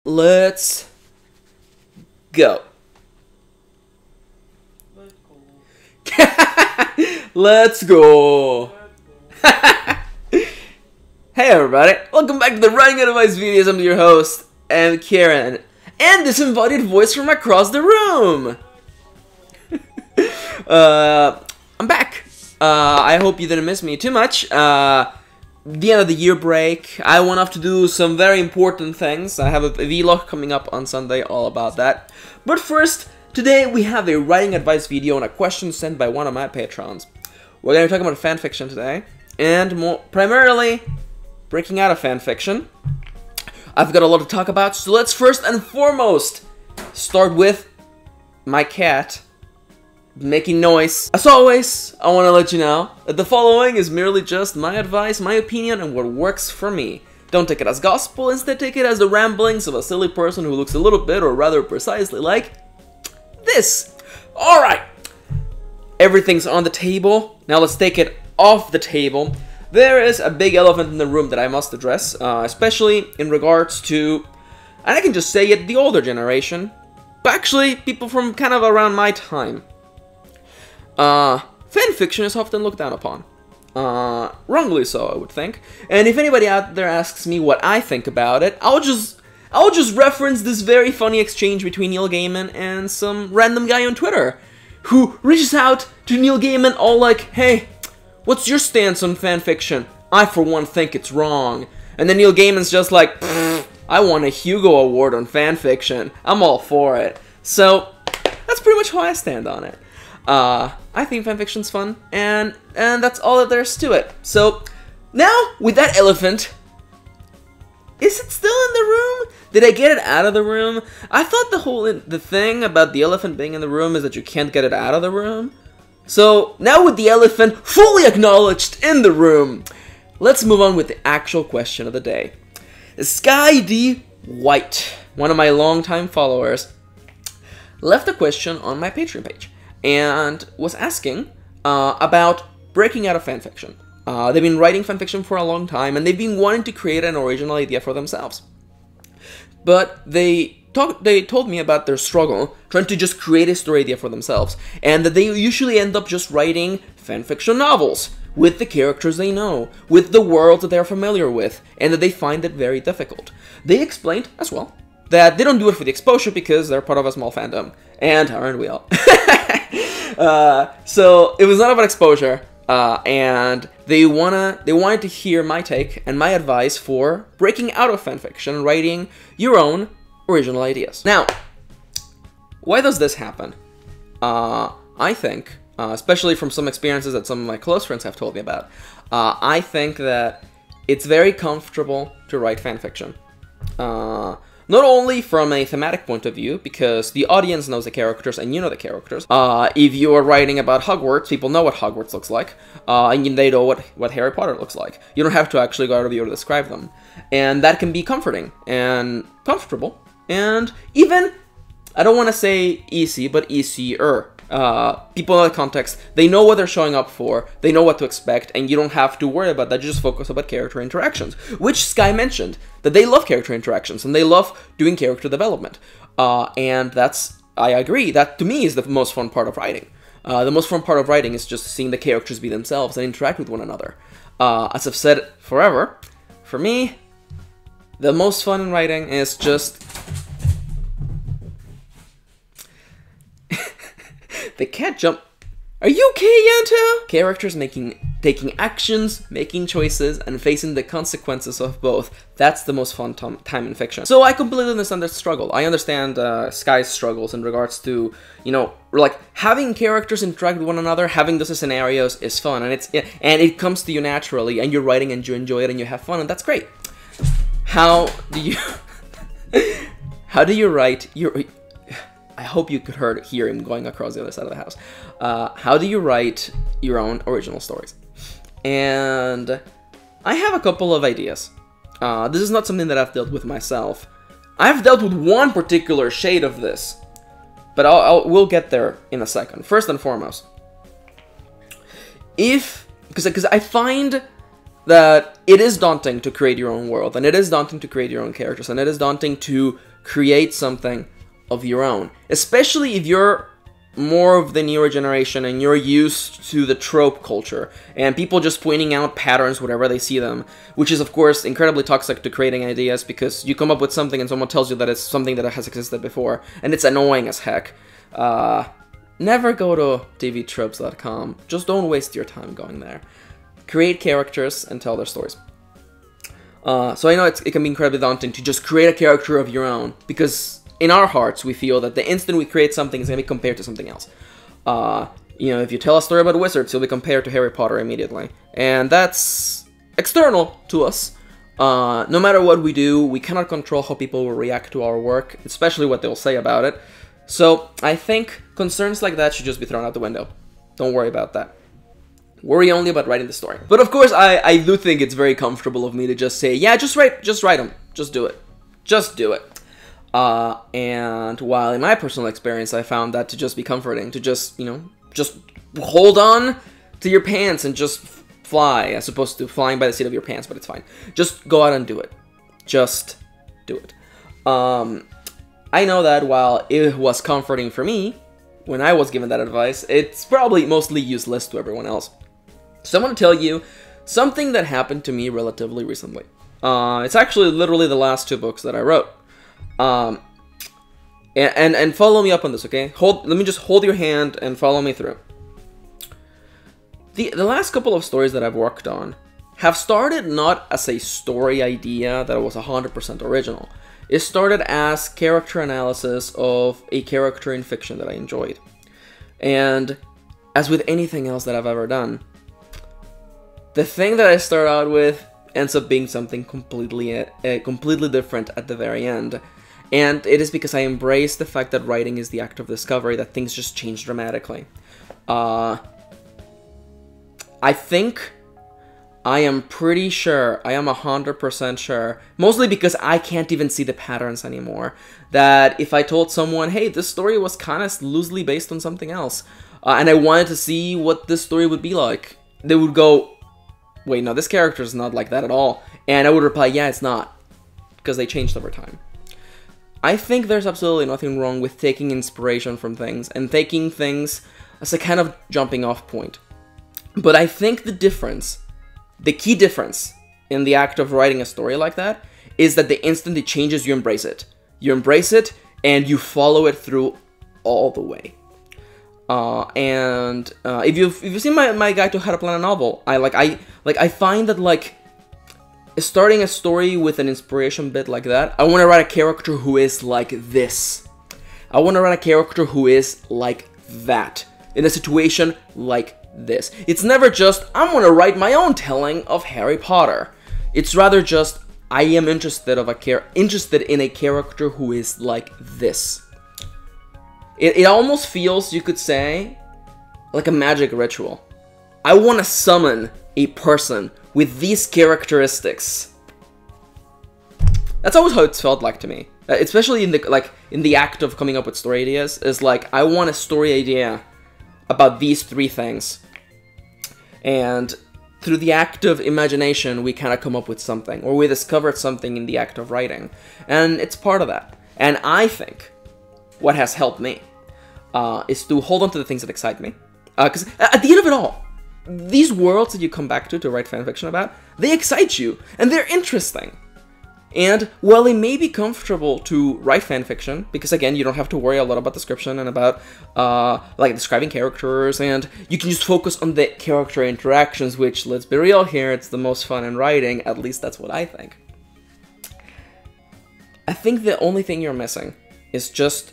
let's go. Let's go. Hey everybody, welcome back to the Writing Advice videos. I'm your host, and Karen, and this embodied voice from across the room. I'm back. I hope you didn't miss me too much. The end of the year break, I went off to do some very important things. I have a vlog coming up on Sunday all about that. But first, today we have a writing advice video and a question sent by one of my patrons. We're going to be talking about fanfiction today, and more primarily breaking out of fanfiction. I've got a lot to talk about, so let's first and foremost start with my cat making noise. As always, I want to let you know that the following is merely just my advice, my opinion, and what works for me. Don't take it as gospel, instead take it as the ramblings of a silly person who looks a little bit, or rather precisely like this. Alright, everything's on the table. Now let's take it off the table. There is a big elephant in the room that I must address, especially in regards to, and I can just say it, the older generation, but actually people from kind of around my time. Fanfiction is often looked down upon. Wrongly so, I would think. And if anybody out there asks me what I think about it, I'll just reference this very funny exchange between Neil Gaiman and some random guy on Twitter, who reaches out to Neil Gaiman all like, "Hey, what's your stance on fanfiction? I for one think it's wrong." And then Neil Gaiman's just like, "I won a Hugo Award on fanfiction. I'm all for it." So that's pretty much how I stand on it. I think fanfiction's fun, and that's all that there's to it. So, now, with that elephant, is it still in the room? Did I get it out of the room? I thought the thing about the elephant being in the room is that you can't get it out of the room. So, now with the elephant fully acknowledged in the room, let's move on with the actual question of the day. Sky D. White, one of my longtime followers, left a question on my Patreon page and was asking about breaking out of fanfiction. They've been writing fanfiction for a long time, and they've been wanting to create an original idea for themselves. But they told me about their struggle trying to just create a story idea for themselves, and that they usually end up just writing fanfiction novels with the characters they know, with the world that they're familiar with, and that they find it very difficult. They explained, as well, that they don't do it for the exposure because they're part of a small fandom, and aren't we all? So it was not about exposure, and they wanted to hear my take and my advice for breaking out of fanfiction and writing your own original ideas. Now, why does this happen? I think, especially from some experiences that some of my close friends have told me about, I think that it's very comfortable to write fanfiction. Not only from a thematic point of view, because the audience knows the characters and you know the characters. If you are writing about Hogwarts, people know what Hogwarts looks like, and they know what Harry Potter looks like. You don't have to actually go out of your way to describe them. And that can be comforting and comfortable, and even, I don't want to say easy, but easier. People know the context, they know what they're showing up for, they know what to expect, and you don't have to worry about that, you just focus about character interactions, which Sky mentioned, that they love character interactions, and they love doing character development, and I agree, that to me is the most fun part of writing. The most fun part of writing is just seeing the characters be themselves and interact with one another. As I've said forever, for me, the most fun in writing is just the cat jump. Are you okay, Yanto? Characters taking actions, making choices, and facing the consequences of both. That's the most fun time in fiction. So I completely understand the struggle. I understand Sky's struggles in regards to, you know, like having characters interact with one another, having those scenarios is fun, and it comes to you naturally, and you're writing and you enjoy it and you have fun, and that's great. How do you write your... I hope you could hear him going across the other side of the house. How do you write your own original stories? And I have a couple of ideas. This is not something that I've dealt with myself. I've dealt with one particular shade of this, but we'll get there in a second. First and foremost, because I find that it is daunting to create your own world, and it is daunting to create your own characters, and it is daunting to create something of your own. Especially if you're more of the newer generation and you're used to the trope culture and people just pointing out patterns wherever they see them, which is of course incredibly toxic to creating ideas, because you come up with something and someone tells you that it's something that has existed before, and it's annoying as heck. Never go to tvtropes.com. Just don't waste your time going there. Create characters and tell their stories. So I know it can be incredibly daunting to just create a character of your own, because in our hearts, we feel that the instant we create something, it's going to be compared to something else. You know, if you tell a story about wizards, you'll be compared to Harry Potter immediately. And that's external to us. No matter what we do, we cannot control how people will react to our work, especially what they'll say about it. So I think concerns like that should just be thrown out the window. Don't worry about that. Worry only about writing the story. But of course, I do think it's very comfortable of me to just say, yeah, just write them. Just do it. Just do it. And while in my personal experience, I found that to just be comforting, to just, you know, just hold on to your pants and just fly, as opposed to flying by the seat of your pants, but it's fine. Just go out and do it. Just do it. I know that while it was comforting for me, when I was given that advice, it's probably mostly useless to everyone else. So I'm going to tell you something that happened to me relatively recently. It's actually literally the last 2 books that I wrote. And follow me up on this, okay? Let me just hold your hand and follow me through. The last couple of stories that I've worked on have started not as a story idea that was 100% original. It started as character analysis of a character in fiction that I enjoyed. And as with anything else that I've ever done, the thing that I start out with ends up being something completely different at the very end. And it is because I embrace the fact that writing is the act of discovery, that things just change dramatically. I think, I am pretty sure, I am 100% sure, mostly because I can't even see the patterns anymore, that if I told someone, hey, this story was kind of loosely based on something else, and I wanted to see what this story would be like, they would go, wait, no, this character is not like that at all. And I would reply, yeah, it's not, because they changed over time. I think there's absolutely nothing wrong with taking inspiration from things and taking things as a kind of jumping off point. But I think the key difference in the act of writing a story like that is that the instant it changes, you embrace it. You embrace it and you follow it through all the way. If you've seen my guide to how to plan a novel, I find that like starting a story with an inspiration bit like that, I want to write a character who is like this. I want to write a character who is like that, in a situation like this. It's never just, I'm going to write my own telling of Harry Potter. It's rather just, I am interested in a character who is like this. It almost feels, you could say, like a magic ritual. I want to summon a person with these characteristics. That's always how it's felt like to me, especially in the act of coming up with story ideas. Is like, I want a story idea about these 3 things, and through the act of imagination, we kind of come up with something, or we discovered something in the act of writing, and it's part of that. And I think what has helped me is to hold on to the things that excite me, because at the end of it all, these worlds that you come back to write fanfiction about, they excite you, and they're interesting. And while it may be comfortable to write fanfiction, because again, you don't have to worry a lot about description and about like describing characters, and you can just focus on the character interactions, which, let's be real here, it's the most fun in writing, at least that's what I think. I think the only thing you're missing is just,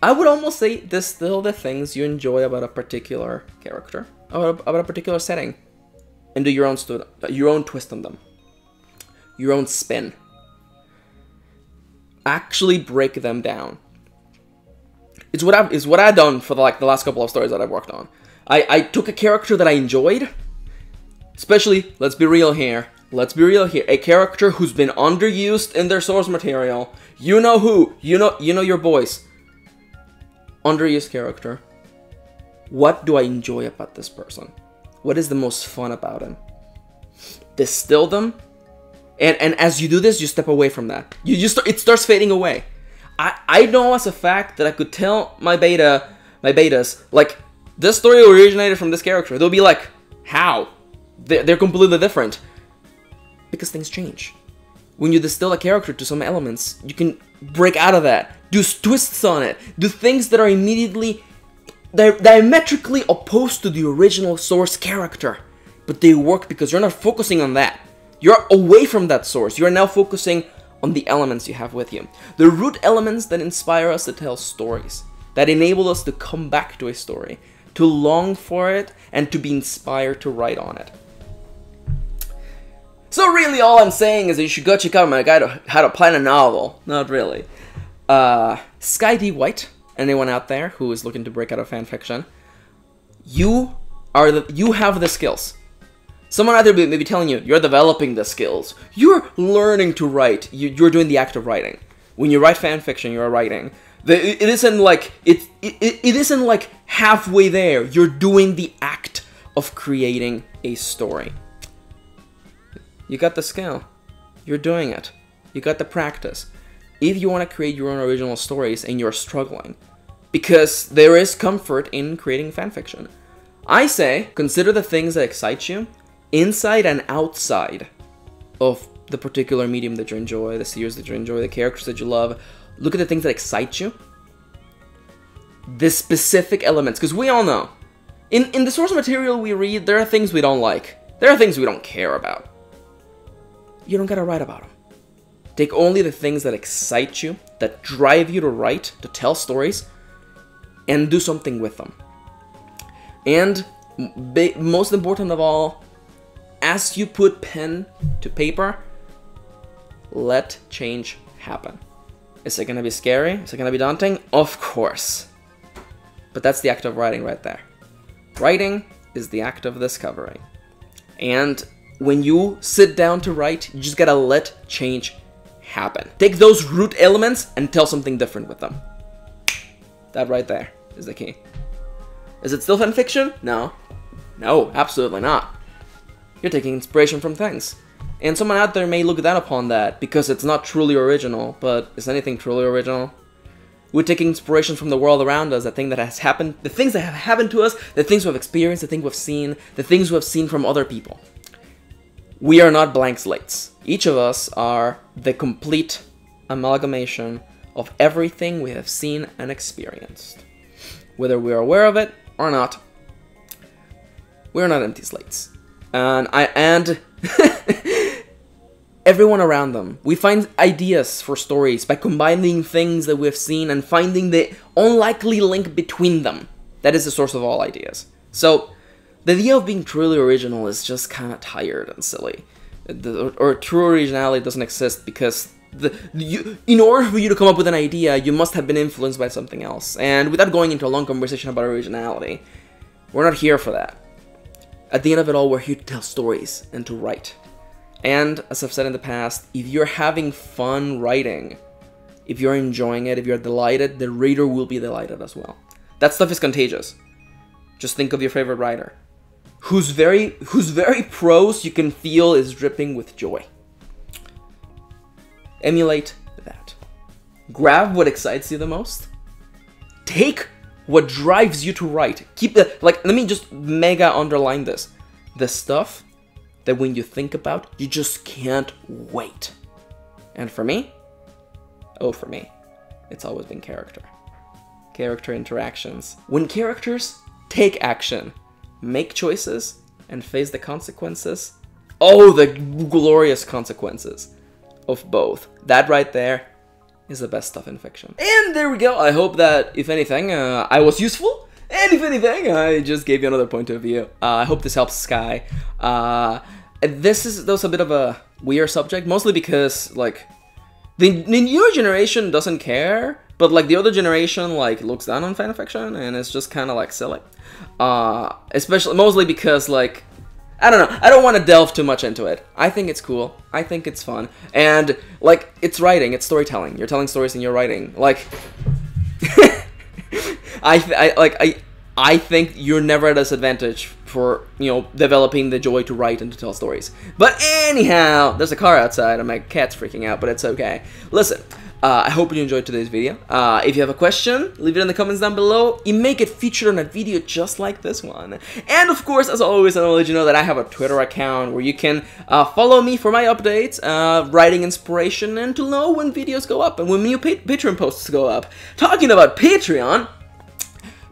I would almost say, distill the things you enjoy about a particular character, about a particular setting, and do your own twist on them. Your own spin. Actually break them down. It's what I've done for the last couple of stories that I've worked on. I took a character that I enjoyed, especially, let's be real here, a character who's been underused in their source material. You know who, you know your boys. Underused character. What do I enjoy about this person? What is the most fun about him? Distill them And as you do this, you step away from that. It starts fading away. I know as a fact that I could tell my betas, like, this story originated from this character. They'll be like, how? They're completely different. Because things change. When you distill a character to some elements, you can break out of that, do twists on it, do things that are immediately diametrically opposed to the original source character. But they work because you're not focusing on that. You're away from that source. You're now focusing on the elements you have with you. The root elements that inspire us to tell stories, that enable us to come back to a story, to long for it, and to be inspired to write on it. So really all I'm saying is that you should go check out my guide on how to plan a novel. Not really. Sky D. White, anyone out there who is looking to break out of fanfiction, you have the skills. Someone out there may be telling you, you're developing the skills. You're learning to write. You're doing the act of writing. When you write fanfiction, you're writing. It isn't like halfway there. You're doing the act of creating a story. You got the skill. You're doing it. You got the practice. If you want to create your own original stories and you're struggling, because there is comfort in creating fanfiction, I say consider the things that excite you, inside and outside of the particular medium that you enjoy, the series that you enjoy, the characters that you love. Look at the things that excite you. The specific elements, because we all know, in the source material we read, there are things we don't like. There are things we don't care about. You don't gotta write about them. Take only the things that excite you, that drive you to write, to tell stories, and do something with them. And most important of all, as you put pen to paper, let change happen. Is it gonna be scary? Is it gonna be daunting? Of course. But that's the act of writing right there. Writing is the act of discovery. And when you sit down to write, you just gotta let change happen. Take those root elements and tell something different with them. That right there is the key. Is it still fanfiction? No. No, absolutely not. You're taking inspiration from things. And someone out there may look down upon that because it's not truly original, but is anything truly original? We're taking inspiration from the world around us, the thing that has happened, the things that have happened to us, the things we've experienced, the things we've seen, the things we've seen from other people. We are not blank slates. Each of us are the complete amalgamation of everything we have seen and experienced. Whether we are aware of it or not, we're not empty slates. And everyone around them, we find ideas for stories by combining things that we've seen and finding the unlikely link between them. That is the source of all ideas. So the idea of being truly original is just kind of tired and silly. Or true originality doesn't exist because in order for you to come up with an idea, you must have been influenced by something else. And without going into a long conversation about originality, we're not here for that. At the end of it all, we're here to tell stories and to write. And as I've said in the past, if you're having fun writing, if you're enjoying it, if you're delighted, the reader will be delighted as well. That stuff is contagious. Just think of your favorite writer, whose very prose you can feel is dripping with joy. Emulate that. Grab what excites you the most. Take what drives you to write. Keep the, let me just mega underline this. The stuff that when you think about, you just can't wait. And for me, it's always been character. Character interactions. When characters take action, make choices, and face the consequences, oh, the glorious consequences of both. That right there is the best stuff in fiction. And there we go. I hope that, if anything, I was useful. And if anything, I just gave you another point of view. I hope this helps Sky. This is a bit of a weird subject, mostly because, like, the newer generation doesn't care, but, like, the older generation, like, looks down on fanfiction, and it's just kind of, like, silly. Mostly because, like, I don't know, I don't want to delve too much into it. I think it's cool. I think it's fun. And, like, it's writing, it's storytelling. You're telling stories and you're writing. Like, I think you're never at a disadvantage for, you know, developing the joy to write and to tell stories. But anyhow, there's a car outside and my cat's freaking out, but it's okay. Listen, I hope you enjoyed today's video. If you have a question, leave it in the comments down below. You may get featured on a video just like this one. And of course, as always, I want to let you know that I have a Twitter account where you can follow me for my updates, writing inspiration, and to know when videos go up and when new Patreon posts go up. Talking about Patreon,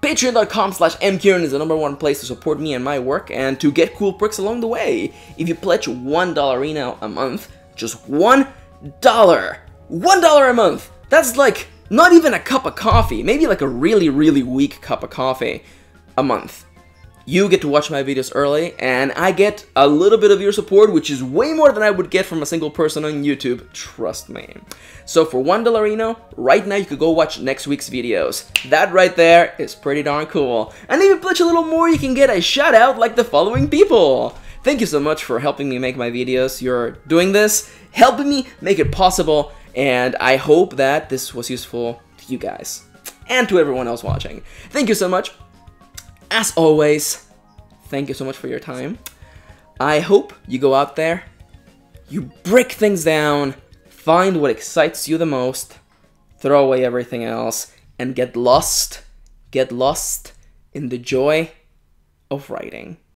Patreon.com/mkieran is the #1 place to support me and my work and to get cool perks along the way. If you pledge $1 a month, just $1 a month, that's like not even a cup of coffee, maybe like a really, really weak cup of coffee a month. You get to watch my videos early, and I get a little bit of your support, which is way more than I would get from a single person on YouTube, trust me. So for $1 right now you could go watch next week's videos. That right there is pretty darn cool. And if you pledge a little more, you can get a shout out like the following people. Thank you so much for helping me make my videos. You're doing this, helping me make it possible, and I hope that this was useful to you guys and to everyone else watching. Thank you so much. As always, thank you so much for your time. I hope you go out there, you break things down, find what excites you the most, throw away everything else, and get lost in the joy of writing.